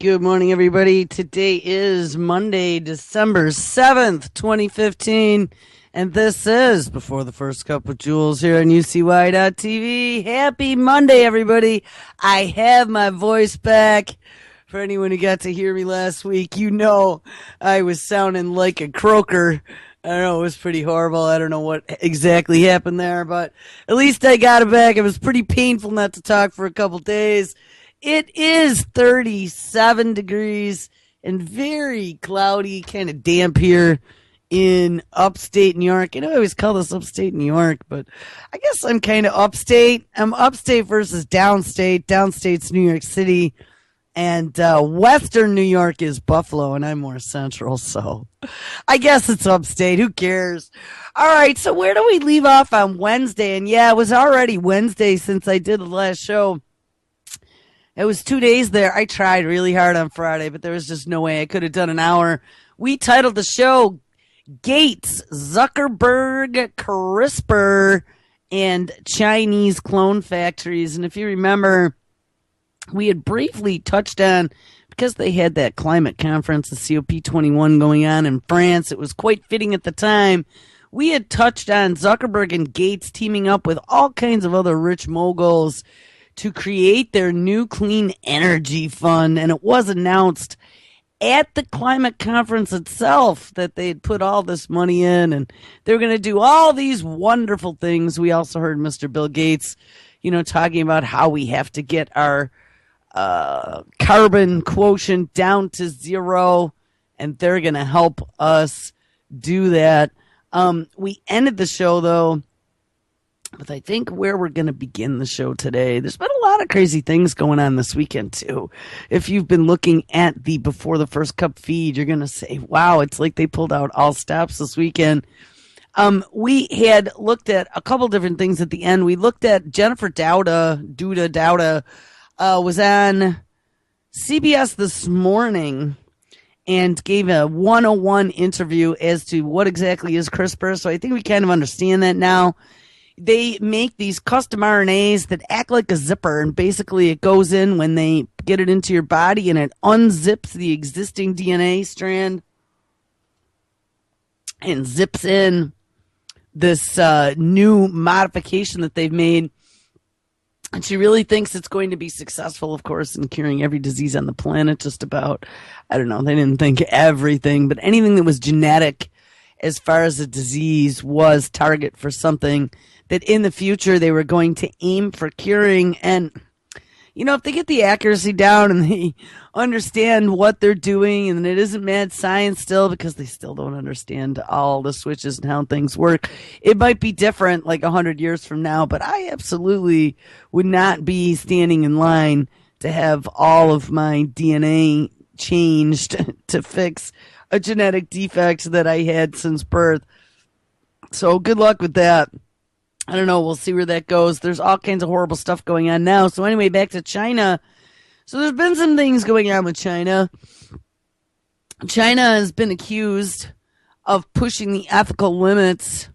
Good morning, everybody. Today is Monday, December 7th, 2015, and this is Before the First Cup with Jules here on UCY.tv. Happy Monday, everybody. I have my voice back. For anyone who got to hear me last week, you know I was sounding like a croaker. I don't know, it was pretty horrible. I don't know what exactly happened there, but at least I got it back. It was pretty painful not to talk for a couple days. It is 37 degrees and very cloudy, kind of damp here in upstate New York. I always call this upstate New York, but I guess I'm kind of upstate. I'm upstate versus downstate. Downstate's New York City, and western New York is Buffalo, and I'm more central, so I guess it's upstate. Who cares? All right, so where do we leave off on Wednesday? And yeah, it was already Wednesday since I did the last show. It was 2 days there. I tried really hard on Friday, but there was just no way I could have done an hour. We titled the show Gates, Zuckerberg, CRISPR, and Chinese clone factories. And if you remember, we had briefly touched on, because they had that climate conference, the COP21 going on in France. It was quite fitting at the time. We had touched on Zuckerberg and Gates teaming up with all kinds of other rich moguls to create their new clean energy fund, and it was announced at the climate conference itself that they had put all this money in, and they were going to do all these wonderful things. We also heard Mr. Bill Gates, talking about how we have to get our carbon quotient down to zero, and they're going to help us do that. We ended the show, though, but I think where we're going to begin the show today, there's been a lot of crazy things going on this weekend, too. If you've been looking at the Before the First Cup feed, you're going to say, wow, it's like they pulled out all stops this weekend. We had looked at a couple different things at the end. We looked at Jennifer Dowda, was on CBS this morning and gave a 101 interview as to what exactly is CRISPR. So I think we kind of understand that now. They make these custom RNAs that act like a zipper, and basically it goes in when they get it into your body and it unzips the existing DNA strand and zips in this new modification that they've made. And she really thinks it's going to be successful, of course, in curing every disease on the planet, just about. I don't know, they didn't think everything, but anything that was genetic as far as a disease was target for something that in the future they were going to aim for curing. And, if they get the accuracy down and they understand what they're doing, and it isn't mad science still because they still don't understand all the switches and how things work, it might be different like 100 years from now. But I absolutely would not be standing in line to have all of my DNA changed to fix a genetic defect that I had since birth. So good luck with that. I don't know. We'll see where that goes. There's all kinds of horrible stuff going on now. So anyway, back to China. So there's been some things going on with China. China has been accused of pushing the ethical limits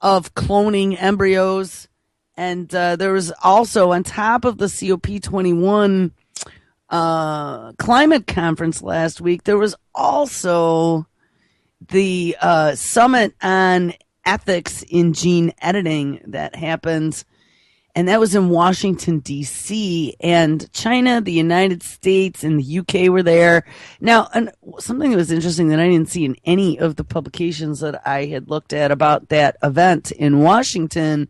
of cloning embryos. And there was also, on top of the COP21 climate conference last week, there was also the summit on ethics in gene editing that happened, and that was in Washington, D.C., and China, the United States, and the UK were there. Now, something that was interesting that I didn't see in any of the publications that I had looked at about that event in Washington,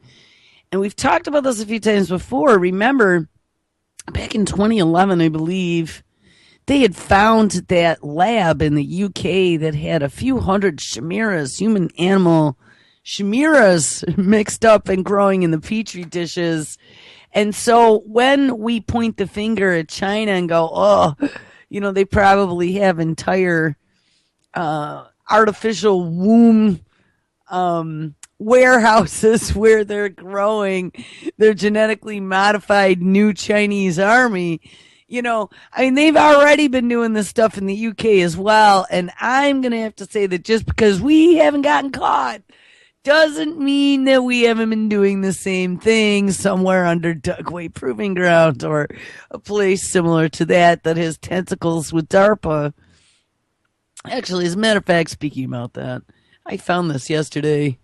and we've talked about this a few times before. Remember, back in 2011, I believe, they had found that lab in the UK that had a few hundred chimeras, human-animal chimeras, mixed up and growing in the petri dishes. And so when we point the finger at China and go, they probably have entire artificial womb warehouses where they're growing their genetically modified new Chinese army. They've already been doing this stuff in the UK as well. And I'm going to have to say that just because we haven't gotten caught doesn't mean that we haven't been doing the same thing somewhere under Dugway Proving Ground or a place similar to that has tentacles with DARPA. Actually, as a matter of fact, speaking about that, I found this yesterday,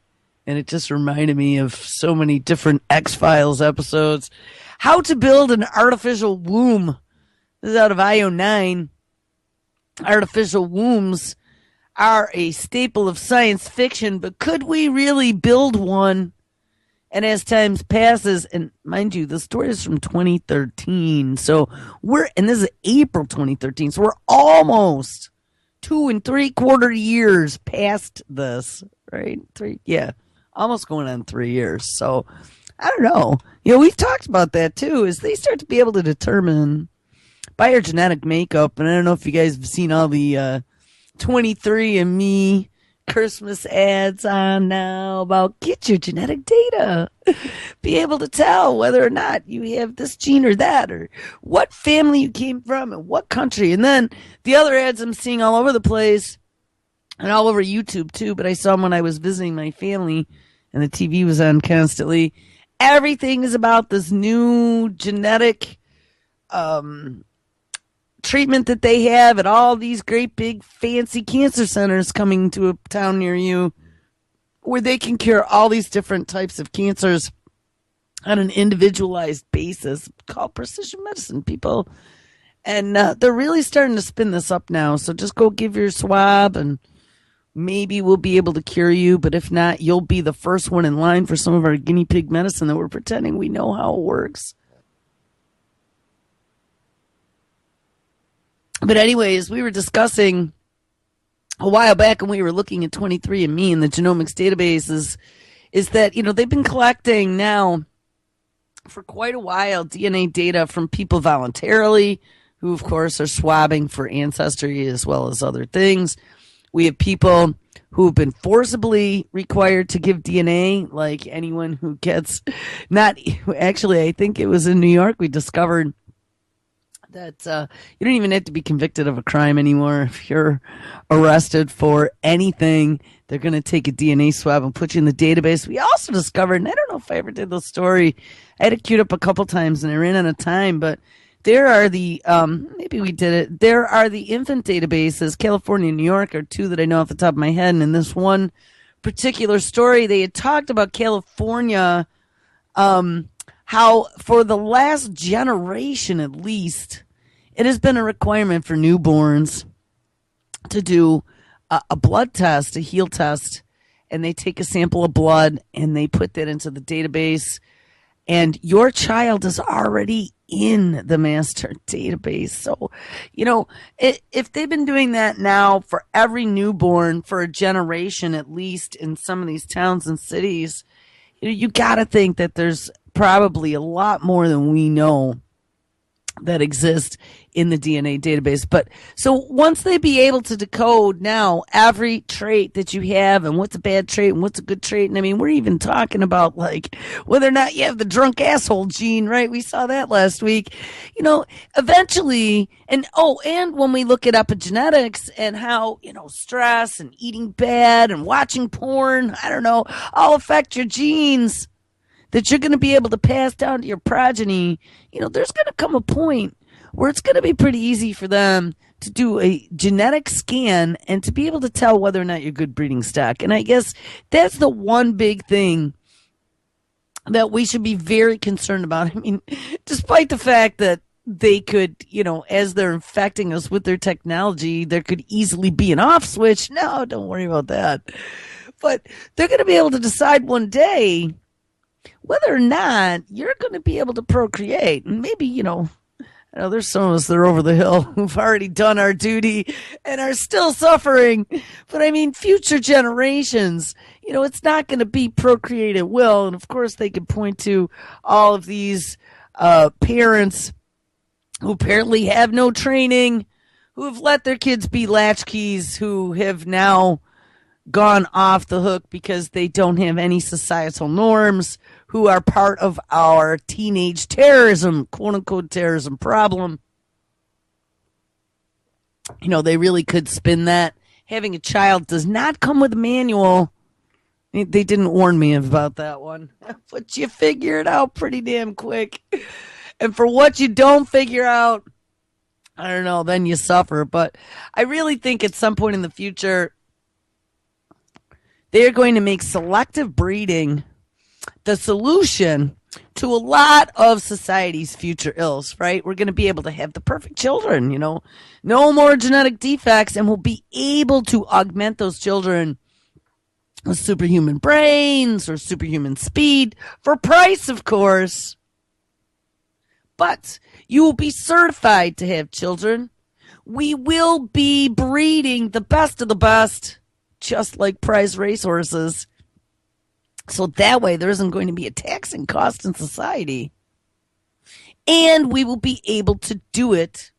and it just reminded me of so many different X-Files episodes. How to build an artificial womb. This is out of IO9. Artificial wombs are a staple of science fiction, but could we really build one? And as time passes, and mind you, the story is from 2013, and this is April 2013, so we're almost 2 3/4 years past this, right? Almost going on 3 years. So I don't know. We've talked about that too, is they start to be able to determine by your genetic makeup, and I don't know if you guys have seen all the 23andMe Christmas ads on now about get your genetic data. Be able to tell whether or not you have this gene or that, or what family you came from and what country. And then the other ads I'm seeing all over the place and all over YouTube too, but I saw them when I was visiting my family and the TV was on constantly. Everything is about this new genetic treatment that they have at all these great big fancy cancer centers coming to a town near you where they can cure all these different types of cancers on an individualized basis called precision medicine, people. And they're really starting to spin this up now. So just go give your swab and maybe we'll be able to cure you. But if not, you'll be the first one in line for some of our guinea pig medicine that we're pretending we know how it works. But anyways, we were discussing a while back when we were looking at 23andMe and the genomics databases is that, they've been collecting now for quite a while DNA data from people voluntarily who, of course, are swabbing for ancestry as well as other things. We have people who have been forcibly required to give DNA, like anyone who gets actually, I think it was in New York, we discovered that you don't even have to be convicted of a crime anymore. If you're arrested for anything, they're going to take a DNA swab and put you in the database. We also discovered, and I don't know if I ever did the story, I had it queued up a couple times and I ran out of time, but there are the, maybe we did it, there are the infant databases, California and New York are two that I know off the top of my head, and in this one particular story, they had talked about California, how for the last generation at least, it has been a requirement for newborns to do a blood test, a heel test, and they take a sample of blood and they put that into the database, and your child is already in the master database. So, if they've been doing that now for every newborn for a generation at least in some of these towns and cities, you got to think that there's probably a lot more than we know that exist in the DNA database. But so once they be able to decode now every trait that you have and what's a bad trait and what's a good trait, and I mean, we're even talking about like whether or not you have the drunk asshole gene, right? We saw that last week. Eventually, and when we look at epigenetics and how, stress and eating bad and watching porn, I don't know, all affect your genes that you're going to be able to pass down to your progeny. There's going to come a point where it's going to be pretty easy for them to do a genetic scan and to be able to tell whether or not you're good breeding stock. And I guess that's the one big thing that we should be very concerned about. I mean, despite the fact that they could, as they're infecting us with their technology, there could easily be an off switch. No, don't worry about that. But they're going to be able to decide one day whether or not you're going to be able to procreate. And maybe, I know there's some of us that are over the hill who've already done our duty and are still suffering. But I mean, future generations, it's not going to be procreate at will. And of course, they can point to all of these parents who apparently have no training, who have let their kids be latchkeys, who have now gone off the hook because they don't have any societal norms, who are part of our teenage terrorism, quote unquote terrorism problem. They really could spin that. Having a child does not come with a manual. They didn't warn me about that one, but you figure it out pretty damn quick. And for what you don't figure out, I don't know, then you suffer. But I really think at some point in the future, they're going to make selective breeding the solution to a lot of society's future ills, right? We're going to be able to have the perfect children, no more genetic defects, and we'll be able to augment those children with superhuman brains or superhuman speed for price, of course. But you will be certified to have children. We will be breeding the best of the best, just like prize racehorses. So that way there isn't going to be a taxing cost in society. And we will be able to do it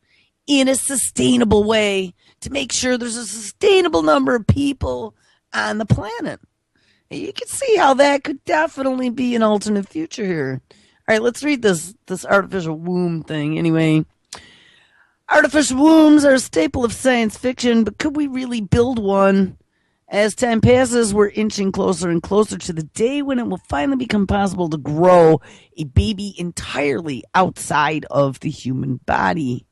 in a sustainable way to make sure there's a sustainable number of people on the planet. You can see how that could definitely be an alternate future here. All right, let's read this artificial womb thing. Anyway, artificial wombs are a staple of science fiction, but could we really build one? As time passes, we're inching closer and closer to the day when it will finally become possible to grow a baby entirely outside of the human body.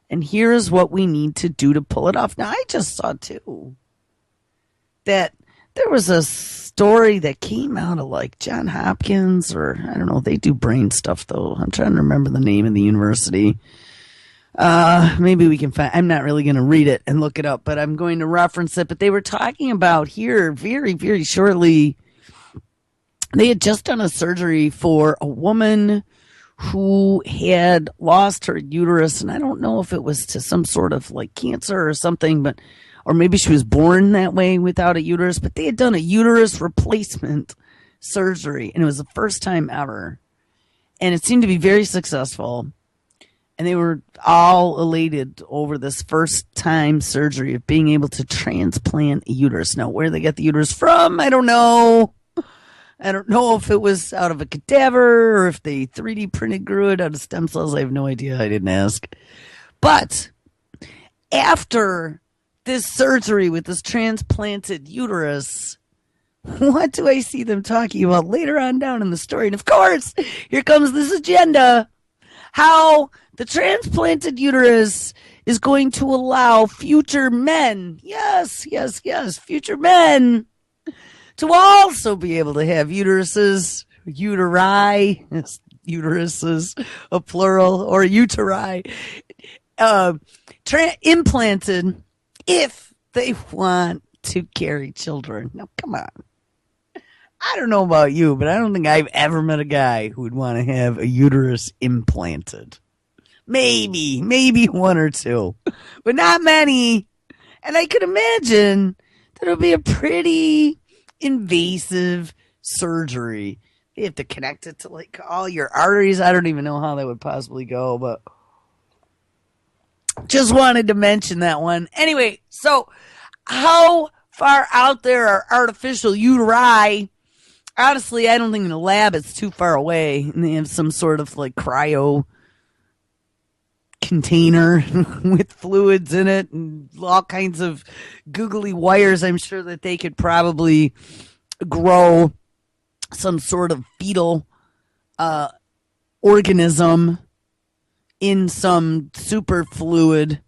And here's what we need to do to pull it off. Now, I just saw, too, that there was a story that came out of, like, Johns Hopkins, or, I don't know, they do brain stuff, though. I'm trying to remember the name of the university. Maybe we can find, I'm not really going to read it and look it up, but I'm going to reference it. But they were talking about here very, very shortly. They had just done a surgery for a woman who had lost her uterus. And I don't know if it was to some sort of like cancer or something, or maybe she was born that way without a uterus, but they had done a uterus replacement surgery. And it was the first time ever. And it seemed to be very successful. And they were all elated over this first time surgery of being able to transplant a uterus. Now, where they got the uterus from, I don't know. I don't know if it was out of a cadaver or if they 3D printed grew it out of stem cells. I have no idea. I didn't ask. But after this surgery with this transplanted uterus, what do I see them talking about later on down in the story? And of course, here comes this agenda. How the transplanted uterus is going to allow future men, yes, future men, to also be able to have uteruses, uteruses, a plural, or uteri, implanted if they want to carry children. Now, come on. I don't know about you, but I don't think I've ever met a guy who would want to have a uterus implanted. Maybe one or two, but not many. And I could imagine that it would be a pretty invasive surgery. You have to connect it to like all your arteries. I don't even know how that would possibly go, but just wanted to mention that one. Anyway, so how far out there are artificial uteri? Honestly, I don't think in the lab it's too far away. And they have some sort of like cryo container with fluids in it and all kinds of googly wires. I'm sure that they could probably grow some sort of fetal organism in some super fluid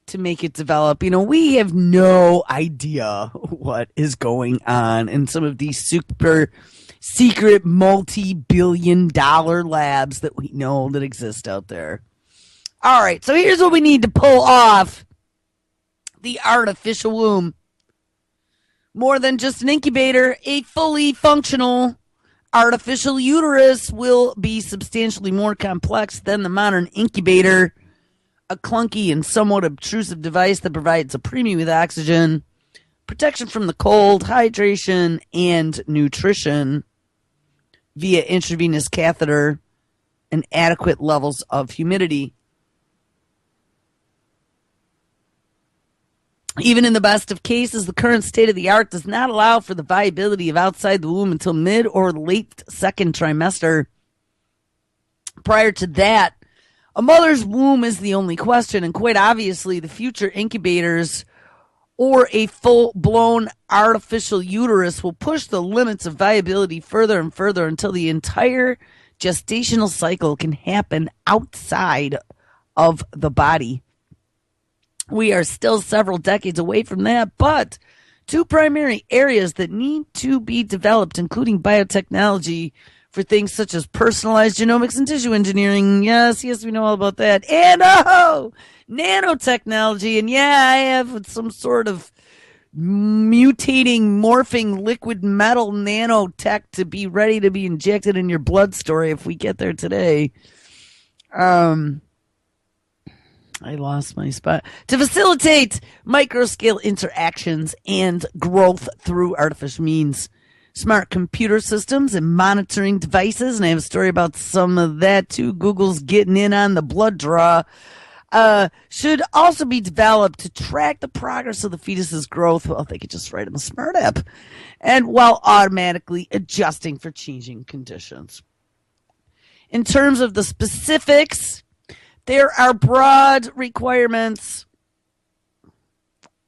to make it develop. We have no idea what is going on in some of these super secret multi-billion-dollar labs that we know that exist out there. All right, so here's what we need to pull off the artificial womb. More than just an incubator, a fully functional artificial uterus will be substantially more complex than the modern incubator, a clunky and somewhat obtrusive device that provides a premium with oxygen, protection from the cold, hydration, and nutrition via intravenous catheter, and adequate levels of humidity. Even in the best of cases, the current state of the art does not allow for the viability of outside the womb until mid or late second trimester. Prior to that, a mother's womb is the only question, and quite obviously, the future incubators or a full-blown artificial uterus will push the limits of viability further and further until the entire gestational cycle can happen outside of the body. We are still several decades away from that, but two primary areas that need to be developed, including biotechnology for things such as personalized genomics and tissue engineering. Yes, we know all about that. And nanotechnology. And yeah, I have some sort of mutating, morphing liquid metal nanotech to be ready to be injected in your blood story if we get there today. I lost my spot. To facilitate microscale interactions and growth through artificial means. Smart computer systems and monitoring devices, and I have a story about some of that too. Google's getting in on the blood draw. Should also be developed to track the progress of the fetus's growth. Well, they could just write them a smart app. And while automatically adjusting for changing conditions. In terms of the specifics, there are broad requirements.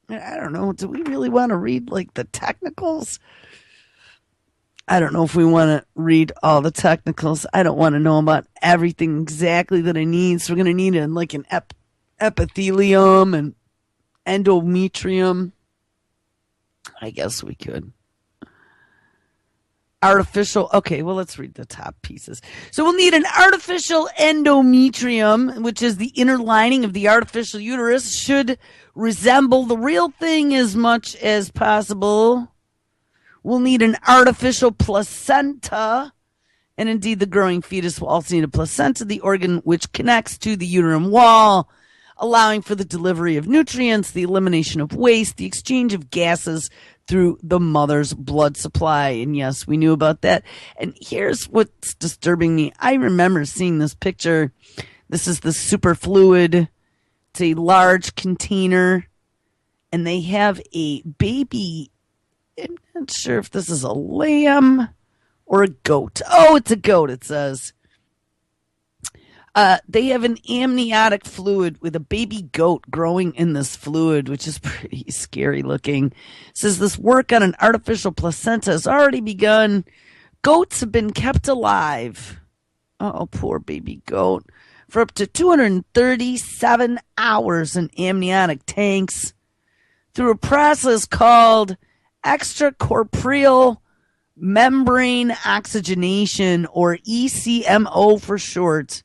I don't know. Do we really want to read like the technicals? I don't know if we want to read all the technicals. I don't want to know about everything exactly that I need. So we're going to need an epithelium and endometrium. I guess we could. Artificial. Okay, well, let's read the top pieces. So we'll need an artificial endometrium, which is the inner lining of the artificial uterus, should resemble the real thing as much as possible. We'll need an artificial placenta, and indeed the growing fetus will also need a placenta, the organ which connects to the uterine wall, allowing for the delivery of nutrients, the elimination of waste, the exchange of gases through the mother's blood supply. And yes, we knew about that. And here's what's disturbing me. I remember seeing this picture. This is the superfluid. It's a large container, and they have a baby. I'm not sure if this is a lamb or a goat. Oh, it's a goat, it says. They have an amniotic fluid with a baby goat growing in this fluid, which is pretty scary looking. It says this work on an artificial placenta has already begun. Goats have been kept alive. Oh, poor baby goat. For up to 237 hours in amniotic tanks through a process called extracorporeal membrane oxygenation, or ECMO for short.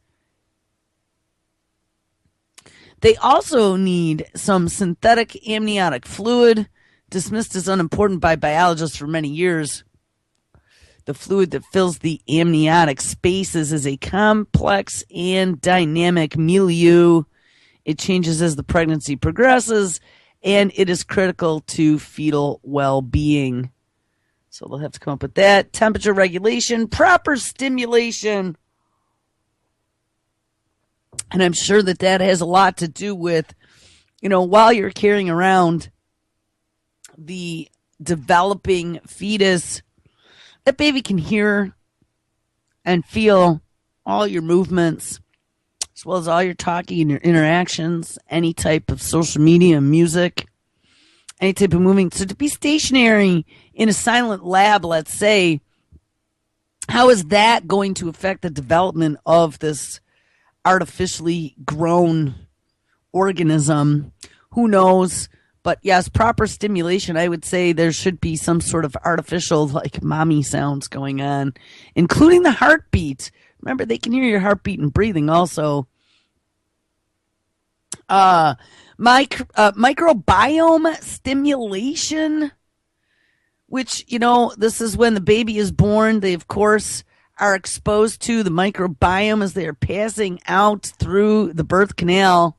They also need some synthetic amniotic fluid, dismissed as unimportant by biologists for many years. The fluid that fills the amniotic spaces is a complex and dynamic milieu. It changes as the pregnancy progresses, and it is critical to fetal well-being. So they'll have to come up with that. Temperature regulation, proper stimulation. And I'm sure that that has a lot to do with, while you're carrying around the developing fetus, that baby can hear and feel all your movements, as well as all your talking and your interactions, any type of social media, music, any type of moving. So to be stationary in a silent lab, let's say, how is that going to affect the development of this artificially grown organism? Who knows? But yes, proper stimulation. I would say there should be some sort of artificial, like mommy sounds going on, including the heartbeat. Remember, they can hear your heartbeat and breathing also. Microbiome stimulation, which, this is when the baby is born. They, of course, are exposed to the microbiome as they are passing out through the birth canal.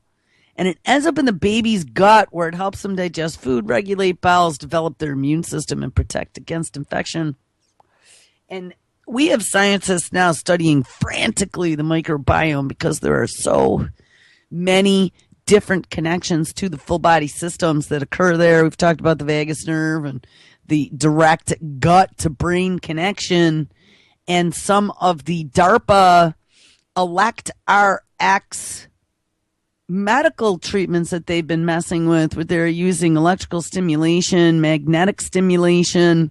And it ends up in the baby's gut, where it helps them digest food, regulate bowels, develop their immune system, and protect against infection. And we have scientists now studying frantically the microbiome because there are so many different connections to the full body systems that occur there. We've talked about the vagus nerve and the direct gut to brain connection, and some of the DARPA ElectRx medical treatments that they've been messing with, where they're using electrical stimulation, magnetic stimulation,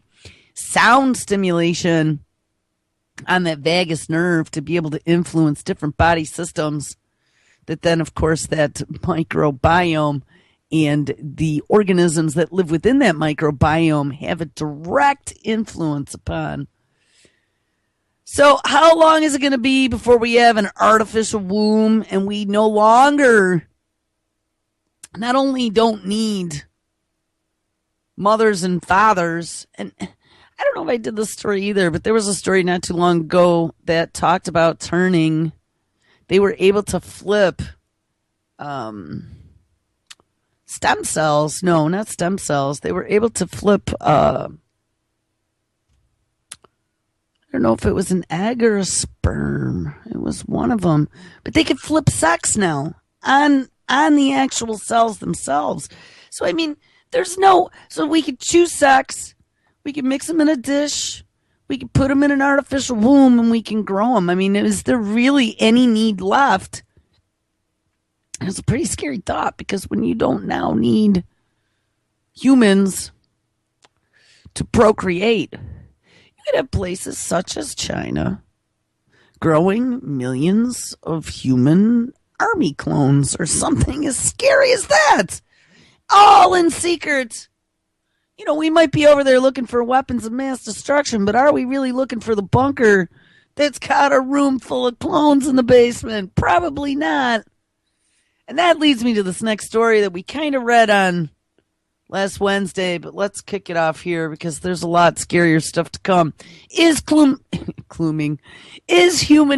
sound stimulation on that vagus nerve to be able to influence different body systems. That then, of course, that microbiome and the organisms that live within that microbiome have a direct influence upon. So how long is it going to be before we have an artificial womb and we no longer not only don't need mothers and fathers, and I don't know if I did this story either, but there was a story not too long ago that talked about they were able to flip stem cells. No, not stem cells. They were able to flip, I don't know if it was an egg or a sperm. It was one of them. But they could flip sex now on the actual cells themselves. So, I mean, so we could choose sex. We could mix them in a dish. We could put them in an artificial womb and we can grow them. I mean, is there really any need left? It's a pretty scary thought, because when you don't now need humans to procreate, you could have places such as China growing millions of human army clones or something as scary as that, all in secret. You know, we might be over there looking for weapons of mass destruction, but are we really looking for the bunker that's got a room full of clones in the basement? Probably not. And that leads me to this next story that we kind of read on last Wednesday, but let's kick it off here because there's a lot scarier stuff to come. Is human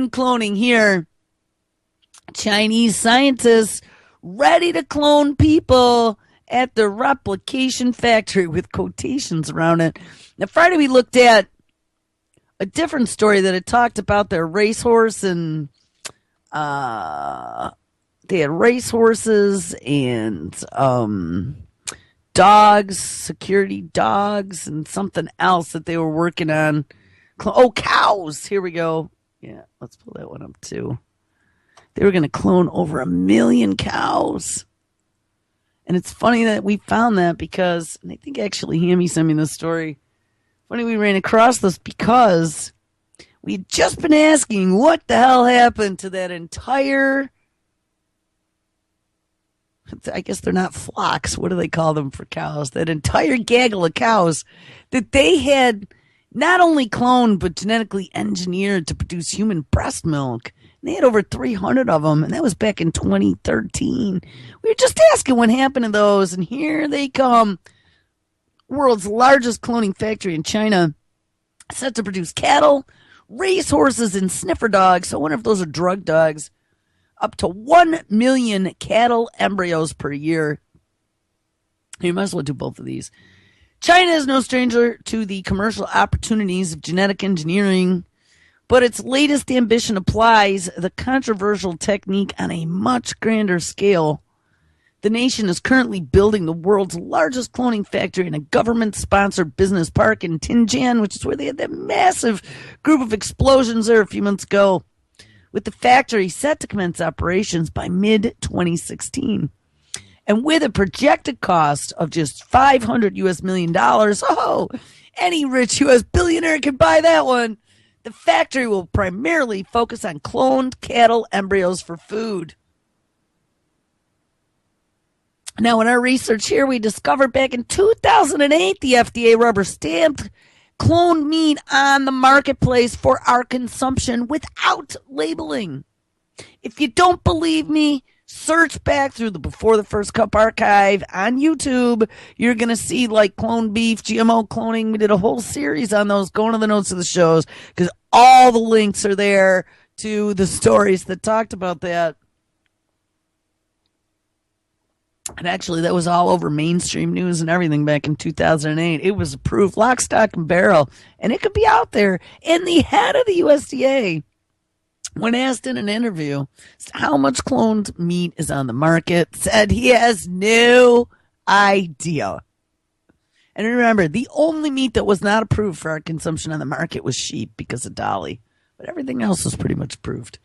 cloning here? Chinese scientists ready to clone people at the replication factory, with quotations around it. Now, Friday we looked at a different story that had talked about their racehorse, and they had racehorses and dogs, security dogs, and something else that they were working on. Cows. Here we go. Yeah, let's pull that one up too. They were going to clone over 1 million cows. And it's funny that we found that because, and I think actually Hammy sent me this story. Funny we ran across this because we had just been asking what the hell happened to that entire, I guess they're not flocks. What do they call them for cows? That entire gaggle of cows that they had not only cloned, but genetically engineered to produce human breast milk. And they had over 300 of them, and that was back in 2013. We were just asking what happened to those, and here they come. World's largest cloning factory in China, set to produce cattle, racehorses, and sniffer dogs. So I wonder if those are drug dogs. Up to 1 million cattle embryos per year. You might as well do both of these. China is no stranger to the commercial opportunities of genetic engineering, but its latest ambition applies the controversial technique on a much grander scale. The nation is currently building the world's largest cloning factory in a government-sponsored business park in Tianjin, which is where they had that massive group of explosions there a few months ago, with the factory set to commence operations by mid-2016. And with a projected cost of just $500 million, any rich U.S. billionaire can buy that one. The factory will primarily focus on cloned cattle embryos for food. Now, in our research here, we discovered back in 2008 the FDA rubber-stamped cloned meat on the marketplace for our consumption without labeling. If you don't believe me, search back through the Before the First Cup archive on YouTube. You're going to see like cloned beef, GMO cloning. We did a whole series on those. Go into the notes of the shows because all the links are there to the stories that talked about that. And actually, that was all over mainstream news and everything back in 2008. It was approved lock, stock, and barrel. And it could be out there. And the head of the USDA, when asked in an interview how much cloned meat is on the market, said he has no idea. And remember, the only meat that was not approved for our consumption on the market was sheep because of Dolly. But everything else was pretty much approved.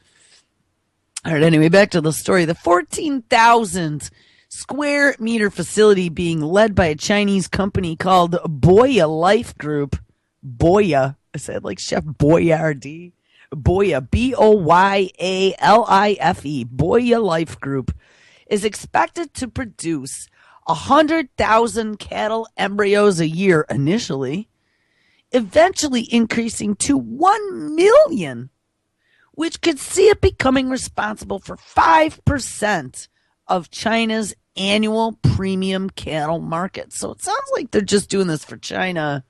All right, anyway, back to the story. The 14,000 square meter facility being led by a Chinese company called Boya Life Group. Boya. I said like Chef Boyardee. Boya, Boyalife, Boya Life Group, is expected to produce 100,000 cattle embryos a year initially, eventually increasing to 1 million, which could see it becoming responsible for 5% of China's annual premium cattle market. So it sounds like they're just doing this for China.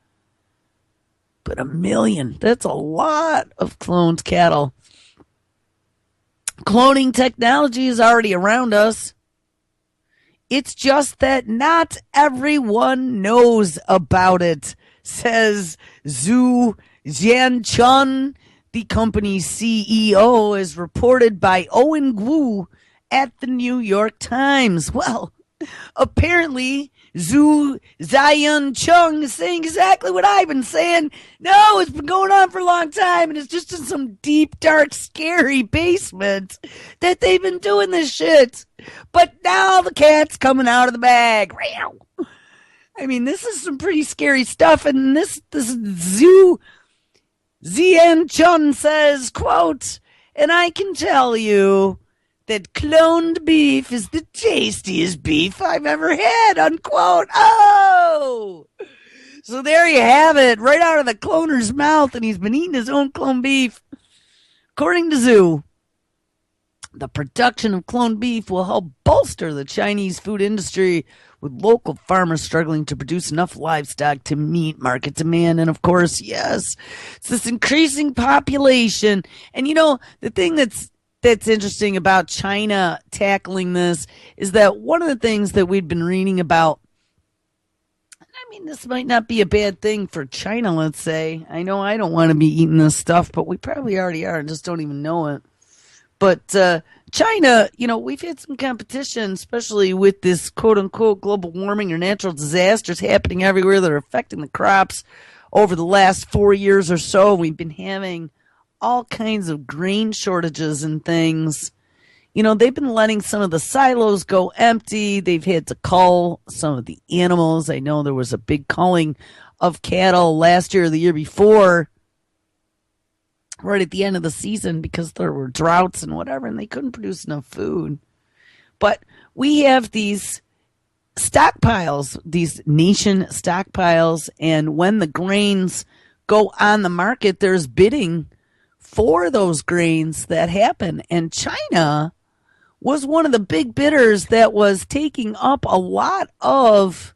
But 1 million, that's a lot of cloned cattle. Cloning technology is already around us. It's just that not everyone knows about it, says Zhu Jianchun, the company's CEO, as reported by Owen Wu at the New York Times. Well, apparently Zhu Jianchun is saying exactly what I've been saying. No, it's been going on for a long time, and it's just in some deep, dark, scary basement that they've been doing this shit. But now the cat's coming out of the bag. I mean, this is some pretty scary stuff, and this Zhu Jianchun says, quote, and I can tell you that cloned beef is the tastiest beef I've ever had, unquote. Oh! So there you have it, right out of the cloner's mouth, and he's been eating his own cloned beef. According to Zhu, the production of cloned beef will help bolster the Chinese food industry, with local farmers struggling to produce enough livestock to meet market demand. And of course, yes, it's this increasing population. And you know, the thing that's interesting about China tackling this is that one of the things that we've been reading about, I mean, this might not be a bad thing for China, let's say. I know I don't want to be eating this stuff, but we probably already are and just don't even know it. But China, you know, we've had some competition, especially with this quote-unquote global warming or natural disasters happening everywhere that are affecting the crops over the last 4 years or so. We've been having all kinds of grain shortages and things. You know, they've been letting some of the silos go empty. They've had to cull some of the animals. I know there was a big culling of cattle last year or the year before, right at the end of the season, because there were droughts and whatever, and they couldn't produce enough food. But we have these stockpiles, these nation stockpiles, and when the grains go on the market, there's bidding for those grains that happen. And China was one of the big bidders that was taking up a lot of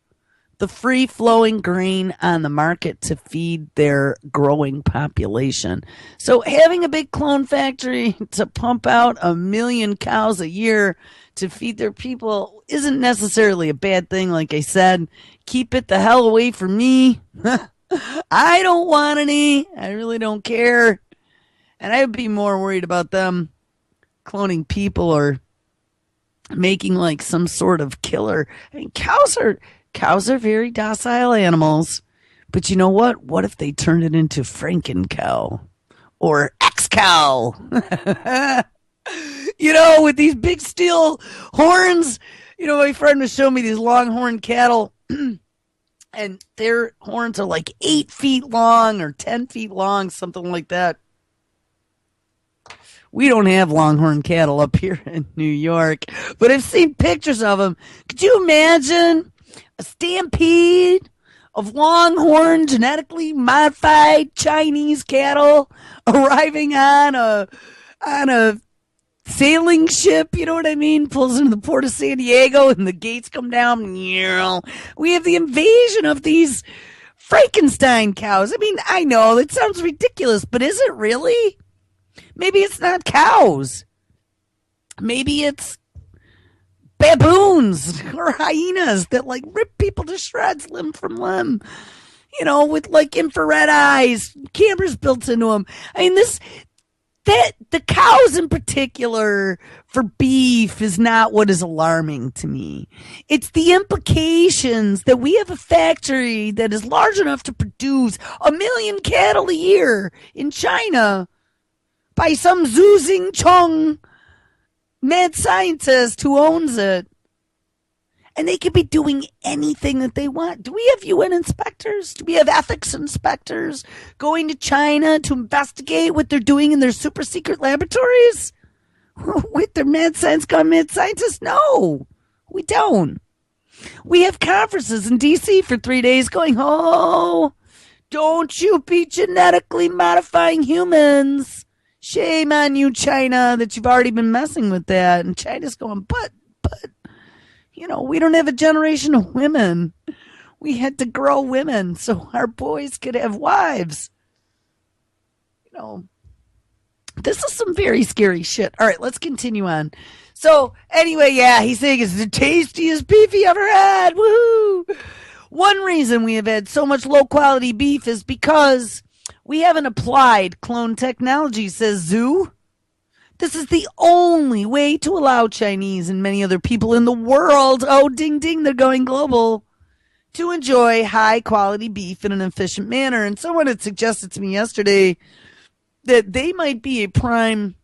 the free-flowing grain on the market to feed their growing population. So having a big clone factory to pump out 1 million cows a year to feed their people isn't necessarily a bad thing. Like I said, keep it the hell away from me. I don't want any. I really don't care. And I would be more worried about them cloning people or making like some sort of killer. I mean, cows are very docile animals. But you know what? What if they turned it into Franken cow or X cow? You know, with these big steel horns. You know, my friend was showing me these longhorn cattle. And their horns are like 8 feet long or 10 feet long, something like that. We don't have longhorn cattle up here in New York, but I've seen pictures of them. Could you imagine a stampede of longhorn genetically modified Chinese cattle arriving on a sailing ship? You know what I mean? Pulls into the port of San Diego and the gates come down. We have the invasion of these Frankenstein cows. I mean, I know it sounds ridiculous, but is it really? Maybe it's not cows. Maybe it's baboons or hyenas that like rip people to shreds limb from limb. You know, with like infrared eyes, cameras built into them. I mean, the cows in particular for beef is not what is alarming to me. It's the implications that we have a factory that is large enough to produce 1 million cattle a year in China by some Zhu Xingchong mad scientist who owns it. And they could be doing anything that they want. Do we have UN inspectors? Do we have ethics inspectors going to China to investigate what they're doing in their super secret laboratories? With their mad science gone mad scientists? No, we don't. We have conferences in D.C. for 3 days going, oh, don't you be genetically modifying humans. Shame on you, China, that you've already been messing with that. And China's going, but, we don't have a generation of women. We had to grow women so our boys could have wives. This is some very scary shit. All right, let's continue on. So, anyway, he's saying it's the tastiest beef he ever had. Woohoo! One reason we have had so much low-quality beef is because we haven't applied clone technology, says Zhu. This is the only way to allow Chinese and many other people in the world, oh, ding, ding, they're going global, to enjoy high-quality beef in an efficient manner. And someone had suggested to me yesterday that they might be a prime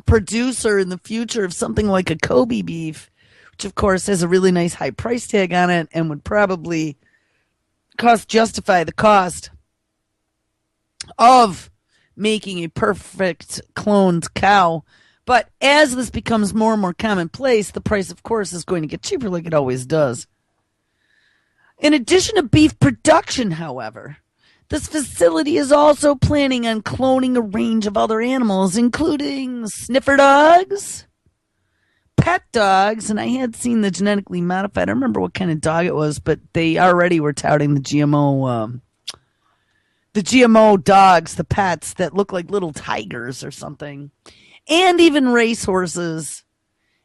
producer in the future of something like a Kobe beef, which, of course, has a really nice high price tag on it and would probably justify the cost of making a perfect cloned cow. But as this becomes more and more commonplace, the price, of course, is going to get cheaper like it always does. In addition to beef production, however, this facility is also planning on cloning a range of other animals, including sniffer dogs, pet dogs, and I had seen the genetically modified. I don't remember what kind of dog it was, but they already were touting the GMO dogs, the pets that look like little tigers or something, and even racehorses.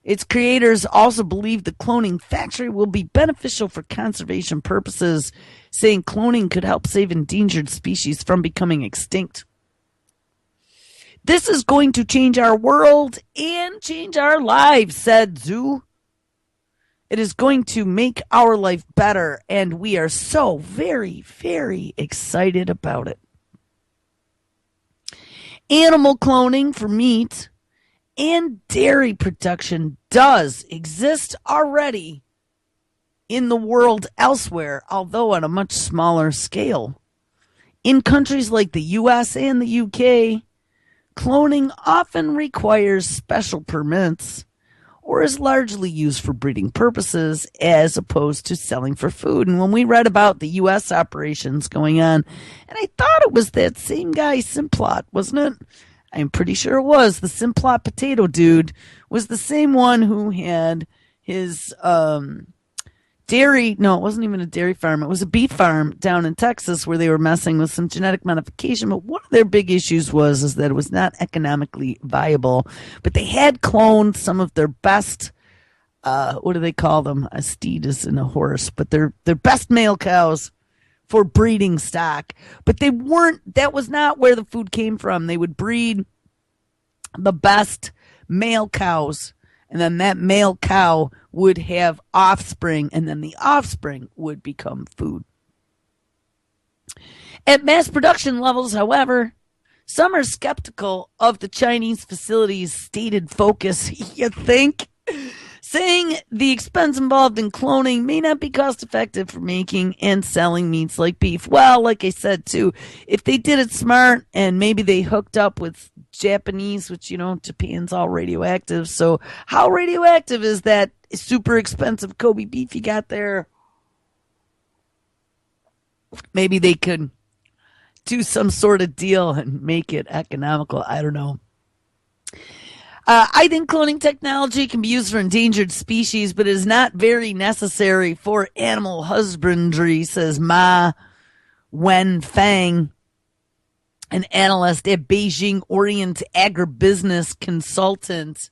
Its creators also believe the cloning factory will be beneficial for conservation purposes, saying cloning could help save endangered species from becoming extinct. This is going to change our world and change our lives, said Zhu. It is going to make our life better, and we are so very, very excited about it. Animal cloning for meat and dairy production does exist already in the world elsewhere, although on a much smaller scale. In countries like the US and the UK, cloning often requires special permits or is largely used for breeding purposes as opposed to selling for food. And when we read about the U.S. operations going on, and I thought it was that same guy, Simplot, wasn't it? I'm pretty sure it was. The Simplot potato dude was the same one who had his dairy. No, it wasn't even a dairy farm. It was a beef farm down in Texas where they were messing with some genetic modification. But one of their big issues was that it was not economically viable. But they had cloned some of their best, what do they call them? A steed isn't a horse, but their best male cows for breeding stock. But they weren't, that was not where the food came from. They would breed the best male cows, and then that male cow would have offspring, and then the offspring would become food. At mass production levels, however, some are skeptical of the Chinese facility's stated focus, you think? Saying the expense involved in cloning may not be cost effective for making and selling meats like beef. Well, like I said, too, if they did it smart and maybe they hooked up with Japanese, which, Japan's all radioactive. So how radioactive is that super expensive Kobe beef you got there? Maybe they could do some sort of deal and make it economical. I don't know. I think cloning technology can be used for endangered species, but it is not very necessary for animal husbandry, says Ma Wenfeng, an analyst at Beijing Orient Agribusiness Consultant.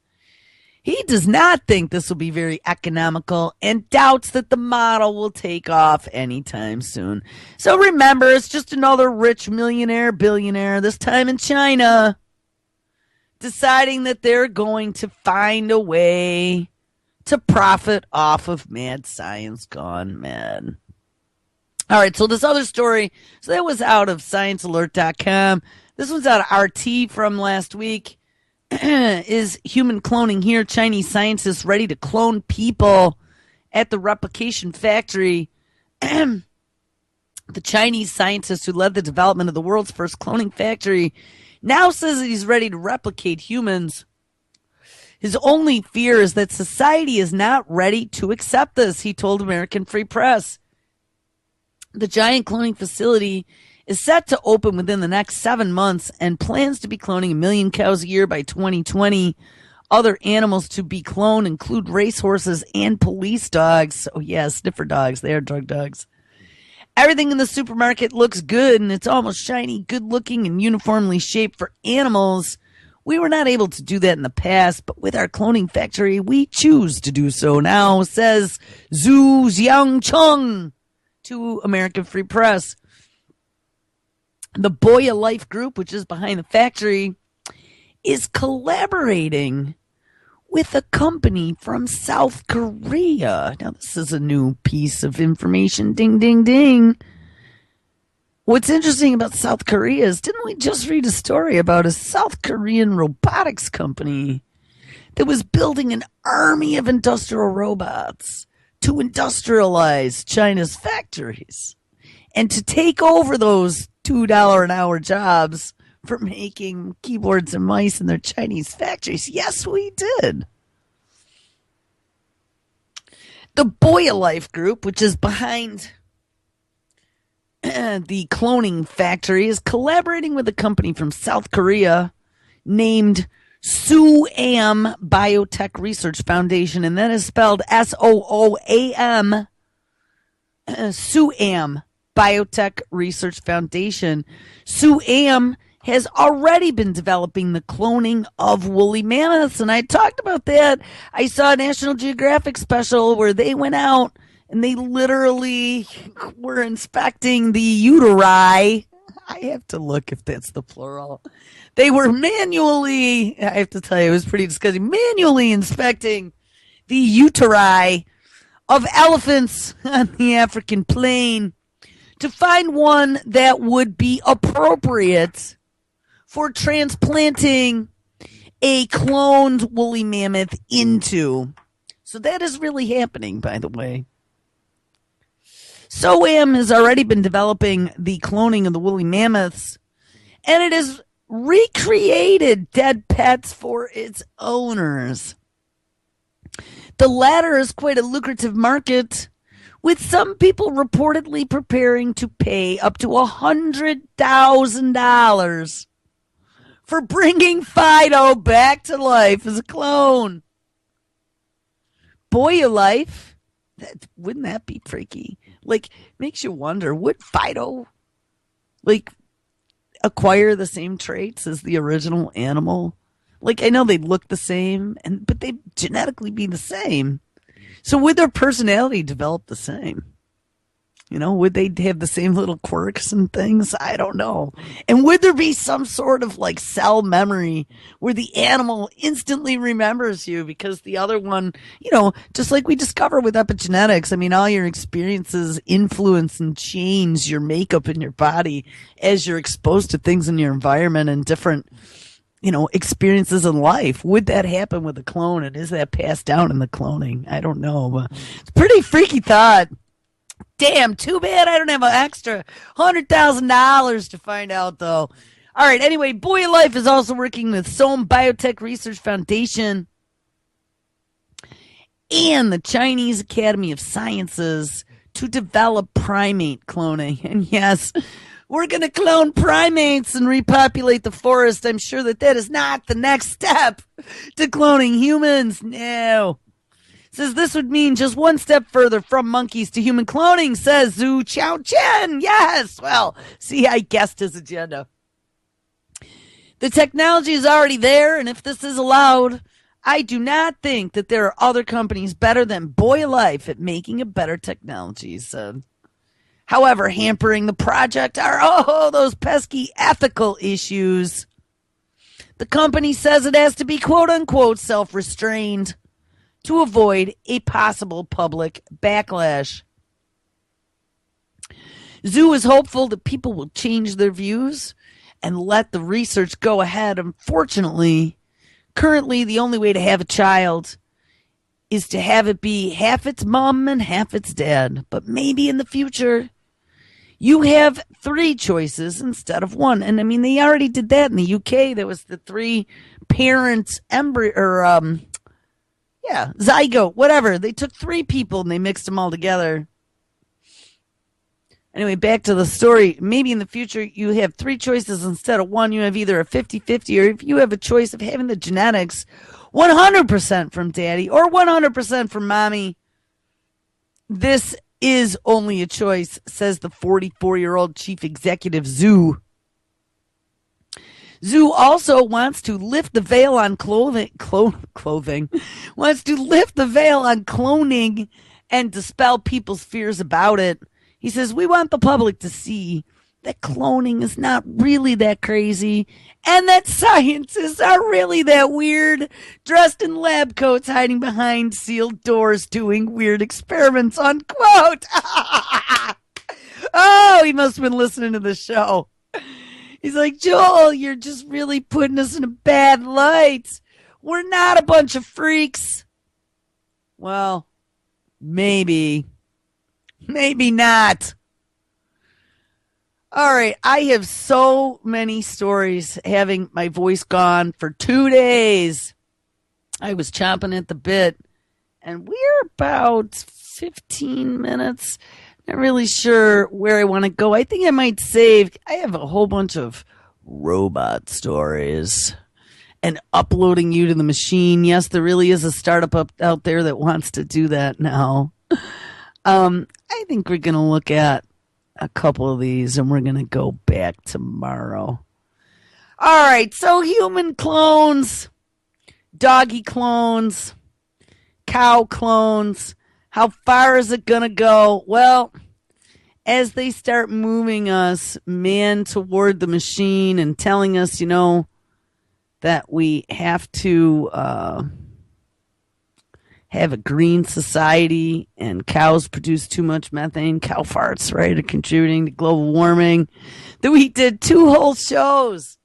He does not think this will be very economical and doubts that the model will take off anytime soon. So remember, it's just another rich millionaire, billionaire, this time in China, deciding that they're going to find a way to profit off of mad science gone mad. All right, so this other story, that was out of sciencealert.com. This one's out of RT from last week. Is human cloning here? Chinese scientists ready to clone people at the replication factory. The Chinese scientist who led the development of the world's first cloning factory now says that he's ready to replicate humans. His only fear is that society is not ready to accept this, he told American Free Press. The giant cloning facility is set to open within the next 7 months and plans to be cloning 1 million cows a year by 2020. Other animals to be cloned include racehorses and police dogs. Oh, yeah, sniffer dogs. They are drug dogs. Everything in the supermarket looks good, and it's almost shiny, good-looking, and uniformly shaped for animals. We were not able to do that in the past, but with our cloning factory, we choose to do so now, says Zhu Xiangcheng to American Free Press. The Boya Life Group, which is behind the factory, is collaborating with a company from South Korea. Now, this is a new piece of information. Ding, ding, ding. What's interesting about South Korea is, didn't we just read a story about a South Korean robotics company that was building an army of industrial robots to industrialize China's factories and to take over those $2 an hour jobs for making keyboards and mice in their Chinese factories? Yes, we did. The Boya Life Group, which is behind the cloning factory, is collaborating with a company from South Korea named Soam Biotech Research Foundation, and that is spelled Soom. Soam Biotech Research Foundation. Soam has already been developing the cloning of woolly mammoths, and I talked about that. I saw a National Geographic special where they went out and they literally were inspecting the uteri. I have to look if that's the plural. They were manually, I have to tell you, it was pretty disgusting, manually inspecting the uteri of elephants on the African plain to find one that would be appropriate for transplanting a cloned woolly mammoth into. So that is really happening, by the way. Soam has already been developing the cloning of the woolly mammoths, and it has recreated dead pets for its owners. The latter is quite a lucrative market, with some people reportedly preparing to pay up to $100,000 for bringing Fido back to life as a clone. Boya Life, wouldn't that be freaky? Like, makes you wonder, would Fido, like, acquire the same traits as the original animal? Like, I know they'd look the same, but they'd genetically be the same. So would their personality develop the same? You know, would they have the same little quirks and things? I don't know. And would there be some sort of like cell memory where the animal instantly remembers you because the other one, you know, just like we discover with epigenetics, I mean, all your experiences influence and change your makeup in your body as you're exposed to things in your environment and different, you know, experiences in life. Would that happen with a clone? And is that passed down in the cloning? I don't know, but it's a pretty freaky thought. Damn, too bad I don't have an extra $100,000 to find out, though. All right, anyway, Boya Life is also working with Soam Biotech Research Foundation and the Chinese Academy of Sciences to develop primate cloning. And yes, we're going to clone primates and repopulate the forest. I'm sure that is not the next step to cloning humans. No. Says this would mean just one step further from monkeys to human cloning, says Zhu Qiaochen. Yes, well, see, I guessed his agenda. The technology is already there, and if this is allowed, I do not think that there are other companies better than Boya Life at making a better technology, he said. However, hampering the project are, those pesky ethical issues. The company says it has to be quote-unquote self-restrained to avoid a possible public backlash. Zhu is hopeful that people will change their views and let the research go ahead. Unfortunately, Currently, the only way to have a child is to have it be half its mom and half its dad. But maybe in the future, you have 3 choices instead of 1. And I mean, they already did that in the UK. There was the 3 parents embryo, or zygote, whatever. They took 3 people and they mixed them all together. Anyway, back to the story. Maybe in the future you have 3 choices instead of 1. You have either a 50-50, or if you have a choice of having the genetics 100% from daddy or 100% from mommy. This is only a choice, says the 44-year-old chief executive, Zhu. Zhu also wants to lift the veil on clothing, wants to lift the veil on cloning and dispel people's fears about it. He says, we want the public to see that cloning is not really that crazy and that scientists are really that weird, dressed in lab coats, hiding behind sealed doors, doing weird experiments, unquote. Oh, he must have been listening to the show. He's like, Joel, you're just really putting us in a bad light. We're not a bunch of freaks. Well, maybe. Maybe not. All right, I have so many stories, having my voice gone for 2 days. I was chomping at the bit, and we're about 15 minutes. Not really sure where I want to go. I think I might save. I have a whole bunch of robot stories and uploading you to the machine. Yes, there really is a startup out there that wants to do that now. I think we're going to look at a couple of these and we're going to go back tomorrow. All right, so human clones, doggy clones, cow clones. How far is it going to go? Well, as they start moving us, man, toward the machine and telling us, that we have to have a green society, and cows produce too much methane. Cow farts, right, are contributing to global warming. That we did 2 whole shows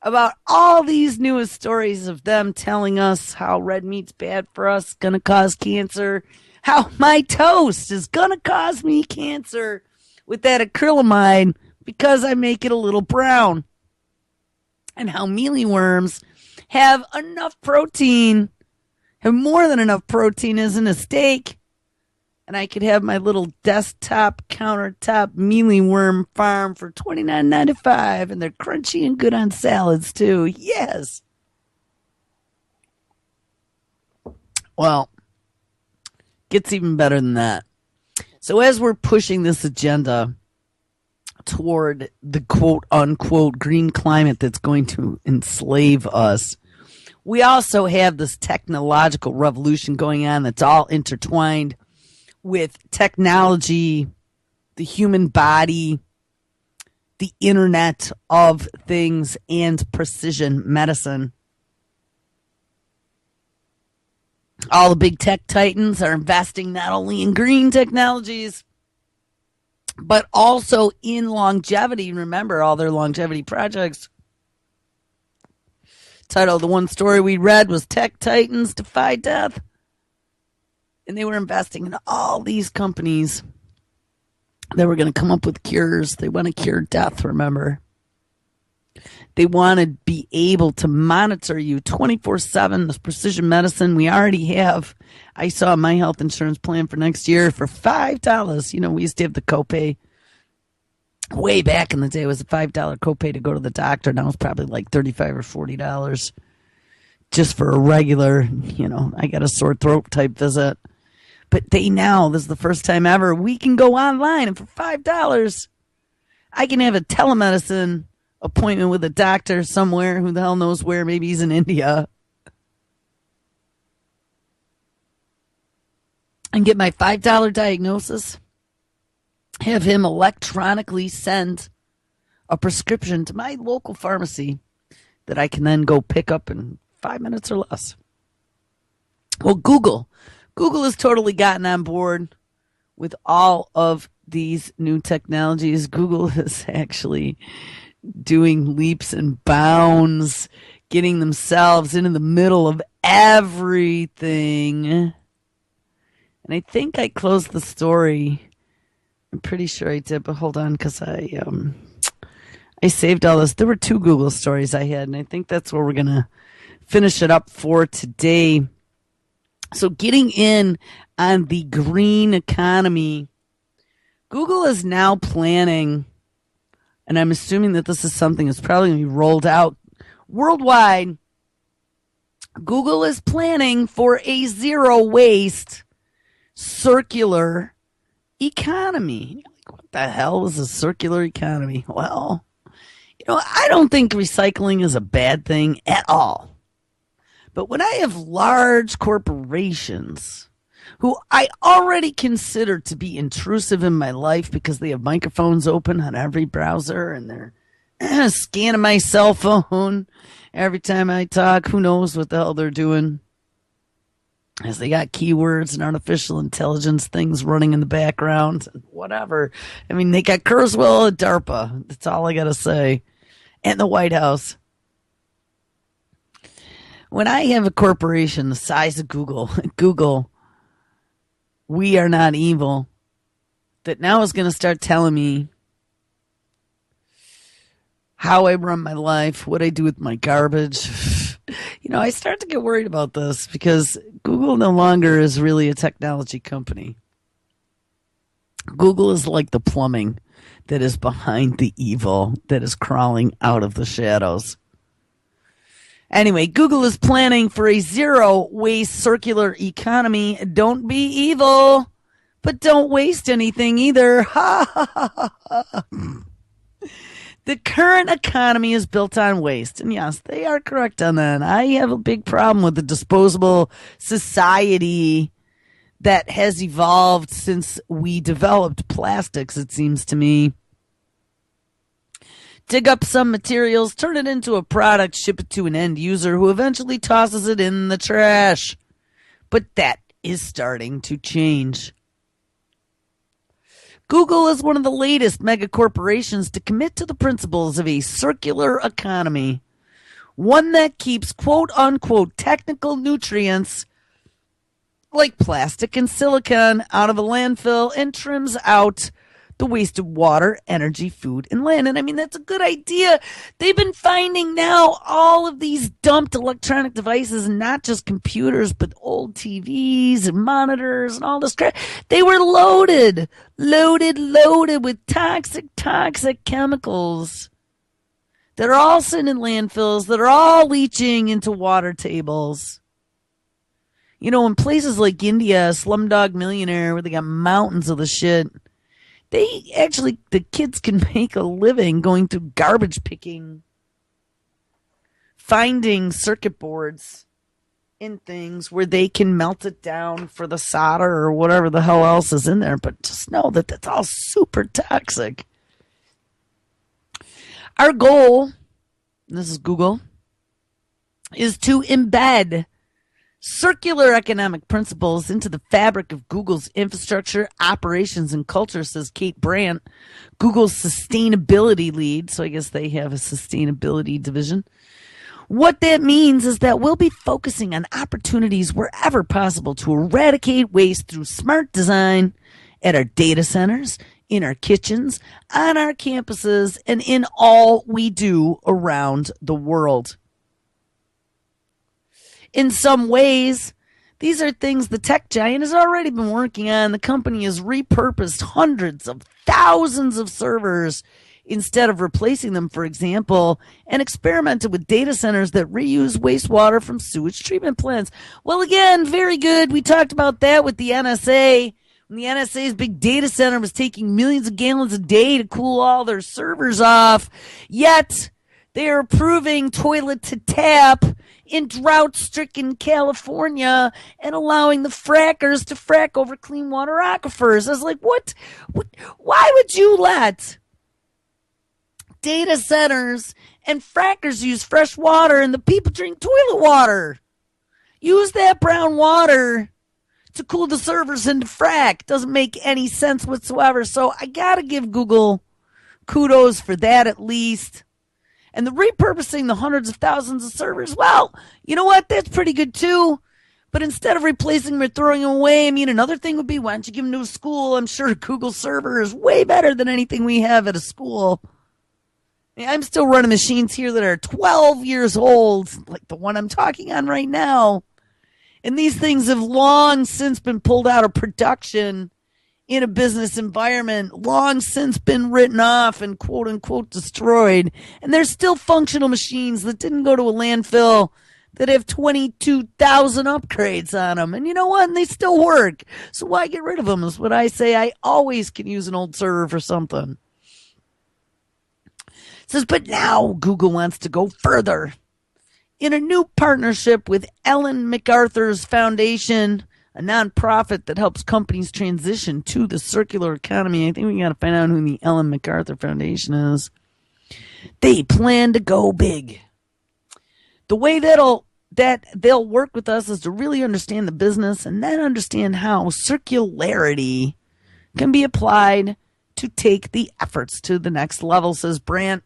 about all these newest stories of them telling us how red meat's bad for us, going to cause cancer, how my toast is going to cause me cancer with that acrylamide because I make it a little brown, and how mealyworms have enough protein, have more than enough protein as in a steak, and I could have my little desktop countertop mealyworm farm for $29.95, and they're crunchy and good on salads too. Yes. Well, gets even better than that. So as we're pushing this agenda toward the quote-unquote green climate that's going to enslave us, we also have this technological revolution going on that's all intertwined with technology, the human body, the Internet of Things, and precision medicine. All the big tech titans are investing not only in green technologies, but also in longevity. Remember all their longevity projects. Title of the one story we read was Tech Titans Defy Death. And they were investing in all these companies that were going to come up with cures. They want to cure death, remember. They want to be able to monitor you 24/7. This precision medicine we already have. I saw my health insurance plan for next year for $5. We used to have the copay. Way back in the day, it was a $5 copay to go to the doctor. Now it's probably like $35 or $40 just for a regular, I got a sore throat type visit. But this is the first time ever, we can go online, and for $5, I can have a telemedicine appointment with a doctor somewhere, who the hell knows where, maybe he's in India, and get my $5 diagnosis, have him electronically send a prescription to my local pharmacy that I can then go pick up in 5 minutes or less. Well, Google has totally gotten on board with all of these new technologies. Google is actually doing leaps and bounds, getting themselves into the middle of everything. And I think I closed the story. I'm pretty sure I did, but hold on, because I saved all this. There were 2 Google stories I had, and I think that's where we're going to finish it up for today. So getting in on the green economy, Google is now planning, and I'm assuming that this is something that's probably going to be rolled out worldwide. Google is planning for a zero waste circular economy. What the hell is a circular economy? Well, I don't think recycling is a bad thing at all. But when I have large corporations who I already consider to be intrusive in my life because they have microphones open on every browser and they're scanning my cell phone every time I talk, who knows what the hell they're doing, as they got keywords and artificial intelligence things running in the background, whatever. I mean, they got Kurzweil at DARPA. That's all I got to say. And the White House. When I have a corporation the size of Google, we are not evil, that now is going to start telling me how I run my life, what I do with my garbage. I start to get worried about this because Google no longer is really a technology company. Google is like the plumbing that is behind the evil that is crawling out of the shadows. Anyway, Google is planning for a zero waste circular economy. Don't be evil, but don't waste anything either. The current economy is built on waste. And yes, they are correct on that. I have a big problem with the disposable society that has evolved since we developed plastics, it seems to me. Dig up some materials, turn it into a product, ship it to an end user who eventually tosses it in the trash. But that is starting to change. Google is one of the latest mega corporations to commit to the principles of a circular economy, one that keeps quote-unquote technical nutrients like plastic and silicon out of a landfill and trims out the waste of water, energy, food, and land. And I mean, that's a good idea. They've been finding now all of these dumped electronic devices, not just computers, but old TVs and monitors and all this crap. They were loaded with toxic chemicals that are all sitting in landfills, that are all leaching into water tables. In places like India, Slumdog Millionaire, where they got mountains of the shit, the kids can make a living going through garbage picking, finding circuit boards in things where they can melt it down for the solder or whatever the hell else is in there. But just know that that's all super toxic. Our goal, and this is Google, is to embed circular economic principles into the fabric of Google's infrastructure, operations, and culture, says Kate Brandt, Google's sustainability lead. So I guess they have a sustainability division. What that means is that we'll be focusing on opportunities wherever possible to eradicate waste through smart design at our data centers, in our kitchens, on our campuses, and in all we do around the world. In some ways, these are things the tech giant has already been working on. The company has repurposed hundreds of thousands of servers instead of replacing them, for example, and experimented with data centers that reuse wastewater from sewage treatment plants. Well, again, very good. We talked about that with the NSA. When the NSA's big data center was taking millions of gallons a day to cool all their servers off, yet they are approving toilet to tap in drought-stricken California and allowing the frackers to frack over clean water aquifers. I was like, what? Why would you let data centers and frackers use fresh water and the people drink toilet water? Use that brown water to cool the servers and to frack. Doesn't make any sense whatsoever. So I got to give Google kudos for that at least. And the repurposing the hundreds of thousands of servers, well, you know what? That's pretty good too. But instead of replacing them or throwing them away, I mean, another thing would be, why don't you give them to a school? I'm sure Google server is way better than anything we have at a school. I'm still running machines here that are 12 years old, like the one I'm talking on right now. And these things have long since been pulled out of production in a business environment, long since been written off and quote unquote destroyed. And there's still functional machines that didn't go to a landfill that have 22,000 upgrades on them. And you know what? And they still work. So why get rid of them is what I say. I always can use an old server for something. It says, but now Google wants to go further. In a new partnership with Ellen MacArthur's Foundation, a nonprofit that helps companies transition to the circular economy. I think we got to find out who the Ellen MacArthur Foundation is. They plan to go big. The way that they'll work with us is to really understand the business and then understand how circularity can be applied to take the efforts to the next level, says Brandt.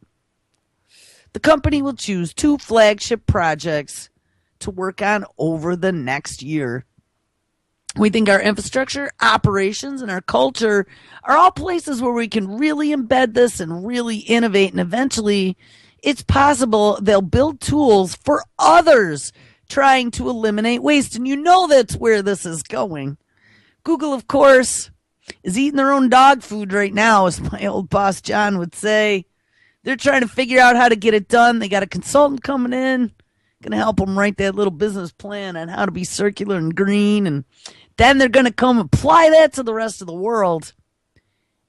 The company will choose 2 flagship projects to work on over the next year. We think our infrastructure, operations, and our culture are all places where we can really embed this and really innovate. And eventually, it's possible they'll build tools for others trying to eliminate waste. And you know that's where this is going. Google, of course, is eating their own dog food right now, as my old boss John would say. They're trying to figure out how to get it done. They got a consultant coming in, going to help them write that little business plan on how to be circular and green. And then they're going to come apply that to the rest of the world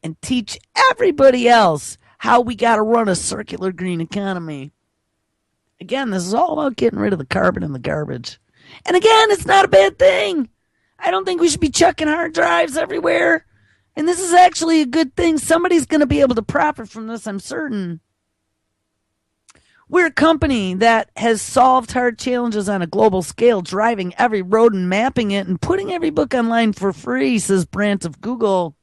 and teach everybody else how we got to run a circular green economy. Again, this is all about getting rid of the carbon and the garbage. And again, it's not a bad thing. I don't think we should be chucking hard drives everywhere. And this is actually a good thing. Somebody's going to be able to profit from this, I'm certain. We're a company that has solved hard challenges on a global scale, driving every road and mapping it and putting every book online for free, says Brandt of Google.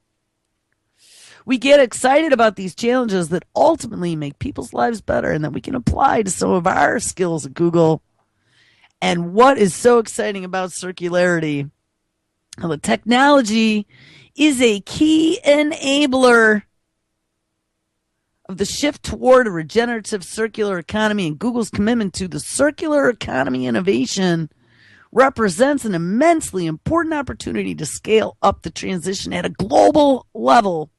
We get excited about these challenges that ultimately make people's lives better and that we can apply to some of our skills at Google. And what is so exciting about circularity? Well, the technology is a key enabler of the shift toward a regenerative circular economy, and Google's commitment to the circular economy innovation represents an immensely important opportunity to scale up the transition at a global level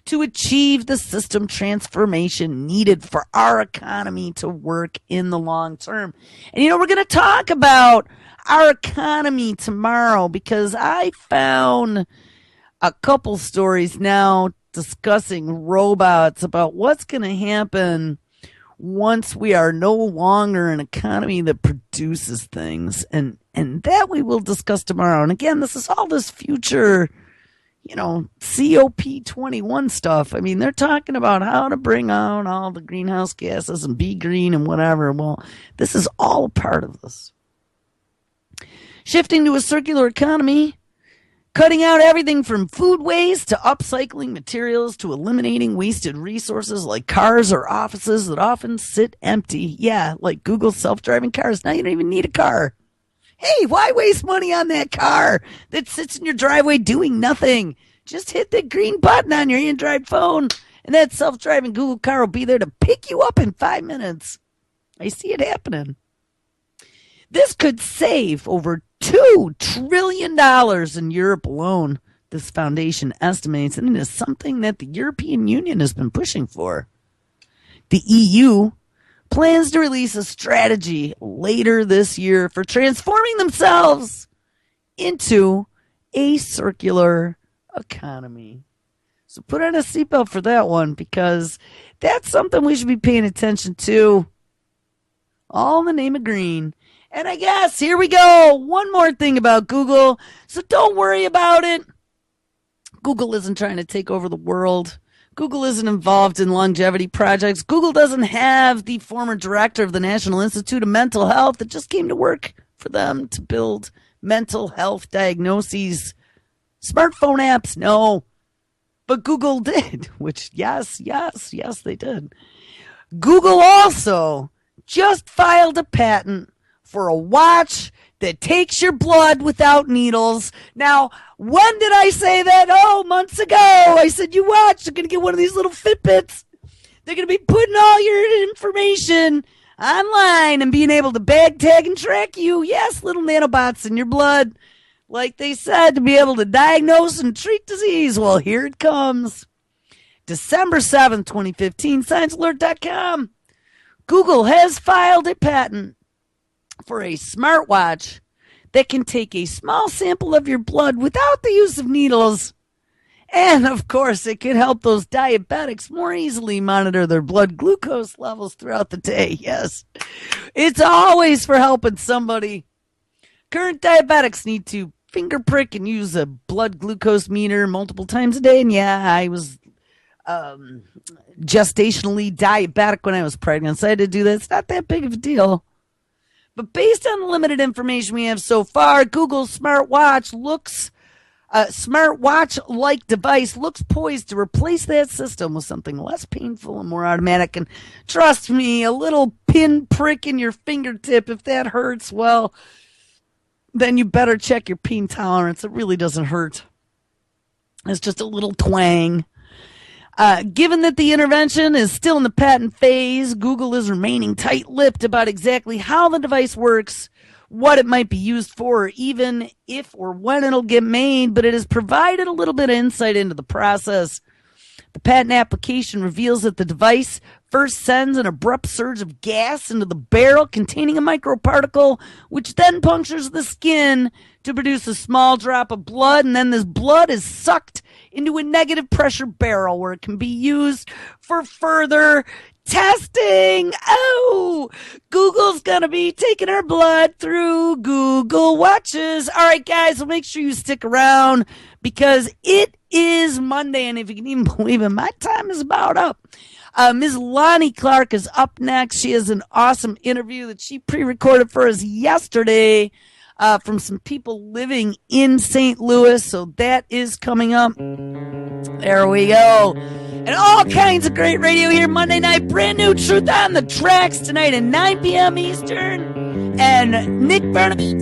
to achieve the system transformation needed for our economy to work in the long term. And we're going to talk about our economy tomorrow because I found a couple stories now discussing robots, about what's going to happen once we are no longer an economy that produces things. And that we will discuss tomorrow. And again, this is all this future, COP21 stuff. I mean, they're talking about how to bring out all the greenhouse gases and be green and whatever. Well, this is all a part of this. Shifting to a circular economy, cutting out everything from food waste to upcycling materials to eliminating wasted resources like cars or offices that often sit empty. Yeah, like Google's self-driving cars. Now you don't even need a car. Hey, why waste money on that car that sits in your driveway doing nothing? Just hit the green button on your Android phone, and that self-driving Google car will be there to pick you up in 5 minutes. I see it happening. This could save over $2 trillion in Europe alone, this foundation estimates, and it is something that the European Union has been pushing for. The EU plans to release a strategy later this year for transforming themselves into a circular economy. So put on a seatbelt for that one, because that's something we should be paying attention to. All in the name of green. And I guess, here we go, one more thing about Google. So don't worry about it. Google isn't trying to take over the world. Google isn't involved in longevity projects. Google doesn't have the former director of the National Institute of Mental Health that just came to work for them to build mental health diagnoses. Smartphone apps, no. But Google did, which yes, they did. Google also just filed a patent for a watch that takes your blood without needles. Now, when did I say that? Oh, months ago. I said, you watch, you're going to get one of these little Fitbits. They're going to be putting all your information online and being able to bag, tag, and track you. Yes, little nanobots in your blood. Like they said, to be able to diagnose and treat disease. Well, here it comes. December 7th, 2015, ScienceAlert.com. Google has filed a patent for a smartwatch that can take a small sample of your blood without the use of needles. And, of course, it can help those diabetics more easily monitor their blood glucose levels throughout the day. Yes, it's always for helping somebody. Current diabetics need to finger prick and use a blood glucose meter multiple times a day. And, yeah, I was gestationally diabetic when I was pregnant, so I had to do that. It's not that big of a deal. But based on the limited information we have so far, Google's smartwatch-like device looks poised to replace that system with something less painful and more automatic. And trust me, a little pin prick in your fingertip, if that hurts, well, then you better check your pain tolerance. It really doesn't hurt. It's just a little twang. Given that the intervention is still in the patent phase, Google is remaining tight-lipped about exactly how the device works, what it might be used for, or even if or when it'll get made, but it has provided a little bit of insight into the process. The patent application reveals that the device first sends an abrupt surge of gas into the barrel containing a microparticle, which then punctures the skin to produce a small drop of blood, and then this blood is sucked into a negative pressure barrel where it can be used for further testing. Oh, Google's gonna be taking our blood through Google Watches. All right, guys, well, make sure you stick around because it is Monday, and if you can even believe it, my time is about up. Ms. Lonnie Clark is up next. She has an awesome interview that she pre-recorded for us yesterday from some people living in St. Louis, so that is coming up. There we go. And all kinds of great radio here Monday night. Brand new Truth on the Tracks tonight at 9 p.m. Eastern. And Nick Barnaby.